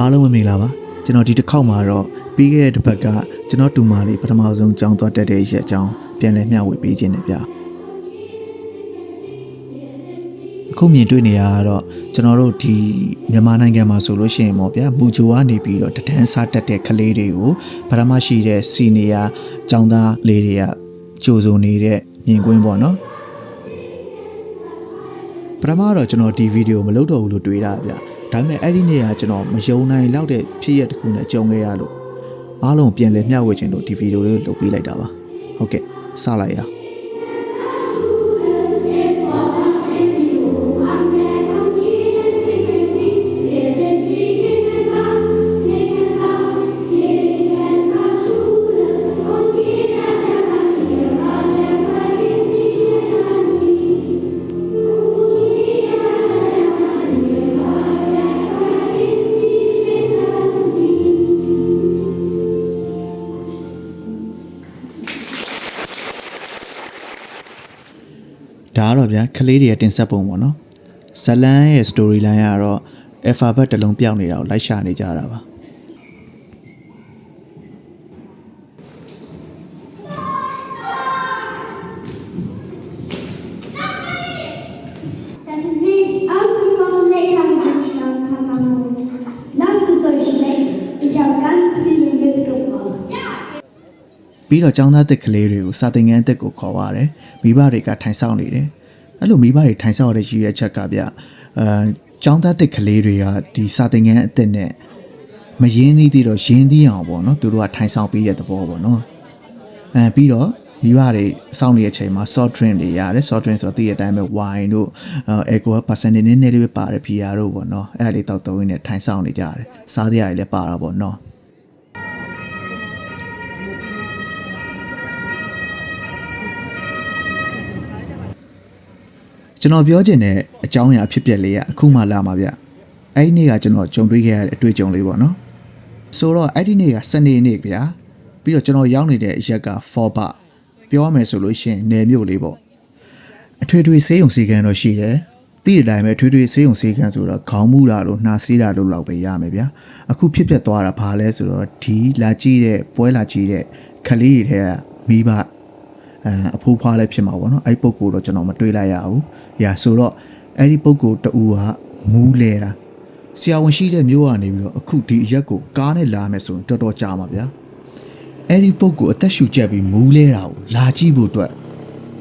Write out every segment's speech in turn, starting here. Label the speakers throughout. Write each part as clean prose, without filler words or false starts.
Speaker 1: အားလုံးပဲမင်္ဂလာပါကျွန်တော်ဒီတစ်ခေါက်မှာတော့ပြီးခဲ့တဲ့တစ်ပတ်ကကျွန်တော်တူမလေးပထမဆုံးကြောင်းသွားတက်တဲ့ရက်အကြောင်းပြန်လည်မျှဝေပေးခြင်းနဲ့ဗျအခုမြင်တွေ့နေရတော့ကျွန်တော်တို့ဒီမြန်မာနိုင်ငံမှာဆိုလို့ရှိရင်ပေါ့ဗျာမူဂျိုကနေပြီးတော့တဒန်းစားတက်တဲ့ကလေးတွေကိုပထမရှိတဲ့စီနီယာကျောင်းသားလေးတွေကကြိုဆိုနေတဲ့မြင်ကွင်းပေါ့နော်ပထမတော့ကျွန်တော်ဒီဗီဒီယိုမလုပ်တော့ဘူးလို့တွေးတာဗျဒါပေမဲ့အဲ့ဒီနေ့ကကျွန်တော်မယုံနိုင်လောက်တဲ့ဖြစ်ရပ်တစ်ခုနဲ့ကြုံခဲ့ရလို့အားလုံးပြန်လည်မျှဝေခြင်းလို့ဒီဗီဒီယိုလေးကိုလုပ်ပေးလိုက်တာပါဟုတ်ကဲ့စလိုက်ရဒါကတော့ဗျာကလေးတွေရဲ့တင်ဆက်ပုံပေါ့နော်ဇလန်ရဲ့ story line ကတော့ alphabet တစ်လုံးပြောင်းနေတာကိုလိုက်ရှာနေကြတာပါပြီးတော့ចောင်းသားတစ်ကလေးတွေကိုစာသင်ခန်းအသက်ကိုခေါ်ပါတယ်မိဘတွေကထိုင်ဆောင်နေတယ်အဲ့လိုမိဘတွေထိုင်ဆောင်ရတဲ့ရည်ရွယ်ချက်ကဗျចောင်းသားတစ်ကလေးတွေကဒီစာသင်ခန်းအသက်နဲ့မရင်းနှီးသေးတော့ရင်းသီးအောင်ပေါ့နော်သူတို့ကထိုင်ဆောင်ပေးတဲ့သဘောပေါ့နော်ပြီးတော့မိဘတွေစောင့်နေတဲ့အချိန်မှာ soft drink တွေရတယ် soft drink ဆိုတော့တည့်တဲ့အတိုင်းပဲ wine တို့ alcohol percentage နည်းနည်းလေးပဲပါတယ် beer တို့ပေါ့နော်အဲ့ဒါလေးတောက်သုံးရင်းနဲ့ထိုင်ဆောင်နေကြတယ်စားစရာတွေလည်းပါတာပေါ့နော်ကျွန်တော်ပြောချင်တဲ့အကြောင်းအရာအဖြစ်ပြက်လေးကအခုမှလာမှာဗျအဲ့ဒီနေ့ကကျွန်တော်ကြုံတွေ့ခဲ့ရတဲ့အတွေ့အကြုံလေးပေါ့နော်ဆိုတော့အဲ့ဒီနေ့ကစနေနေ့ဗျာပြီးတော့ကျွန်တော်ရောက်နေတဲ့အရက်က4ဘပြောရမယ်ဆိုလို့ရှိရင်နယ်မြို့လေးပေါ့အထွေထွေဆေးရုံဆေးခန်းတော့ရှိတယ်သိတဲ့အတိုင်းပဲထွေထွေဆေးရုံဆေးခန်းဆိုတော့ခေါင်းမူတာလို့နှာဆေးတာလို့လောက်ပဲရမယ်ဗျာအခုဖြစ်ပျက်သွားတာဘာလဲဆိုတော့ဒီလာကြည့်တဲ့ပွဲလာကြည့်တဲ့ခလေးတွေထဲကမိဘအဖိုးဖွားလည်းဖြစ်မှာပေါ့နော်အဲ့ပုဂ္ဂိုလ်တော့ကျွန်တော်မတွေးလိုက်ရဘူး။ညာဆိုတော့အဲ့ဒီပုဂ္ဂိုလ်တူကမူးလဲတာဆရာဝန်ရှိတဲ့မျိုးကနေပြီးတော့အခုဒီအရက်ကိုကားနဲ့လာမယ်ဆိုရင်တော်တော်ကြာမှာဗျာ။အဲ့ဒီပုဂ္ဂိုလ်အသက်ရှူကျက်ပြီးမူးလဲတာကိုလာကြည့်ဖို့အတွက်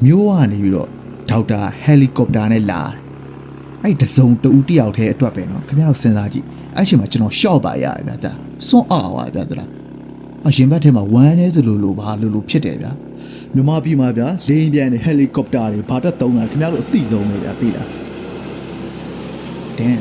Speaker 1: မျိုးကနေပြီးတော့ဒေါက်တာဟယ်လီကော်ပတာနဲ့လာအဲ့တစုံတူတယောက်တည်းအတွက်ပဲနော်ခင်ဗျားတို့စဉ်းစားကြည့်အဲ့ချိန်မှာကျွန်တော်ရှော့ပါရတယ်ဗျာဒါစွန့်အားပါဗျာဒါအရင်ဘက်ထဲမှာဝမ်းနေသလိုဘာလိုဖြစ်တယ်ဗျာမြန်မာပြည်မှာဗျာလေယာဉ်ပြန်နဲ့ဟယ်လီကော်ပတာတွေဘာတက်သုံးတာခင်ဗျားတို့အသိဆုံးပဲဗျာသိလားဒန်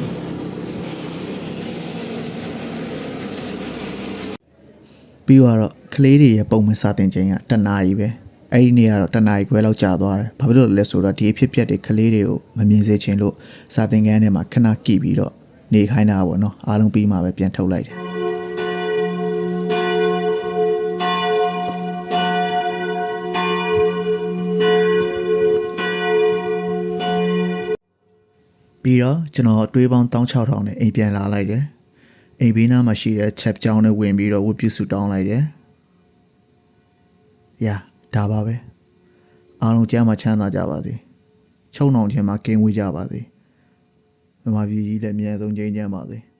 Speaker 1: ပြီးတော့ကလေးတွေရဲ့ပုံမှန်စာသင်ချိန်ကတနာရီပဲအဲ့ဒီနေ့ကတော့တနာရီခွဲလောက်ကြာသွားတယ်ဘာဖြစ်လို့လဲဆိုတော့ဒီအဖြစ်ပြက်တွေကလေးတွေကိုမမြင်စေချင်လို့စာသင်ခန်းထဲမှာခဏကြည့်ပြီးတော့နေခိုင်းတာပေါ့နော်အားလုံးပြီးမှပဲပြန်ထုတ်လိုက်တယ်ပြီးတော့ကျွန်တော်အတွေးပေါင်း16000နဲ့အိမ်ပြန်လာလိုက်တယ်။အိမ်ဘေးနားမှာရှိတဲ့ chef ကျောင်းနဲ့ဝင်ပြီးတော့ဝတ်ပြုဆုတောင်းလိုက်တယ်။ရာဒါပါပဲ။အားလုံးကြားမှာချမ်းသာကြပါစေ။ချုံနှောင်ခြင်းမှာကင်းဝေးကြပါစေ။မြမပြည်ကြီးလည်းအမြဲဆုံးငြိမ်းချမ်းပါစေ။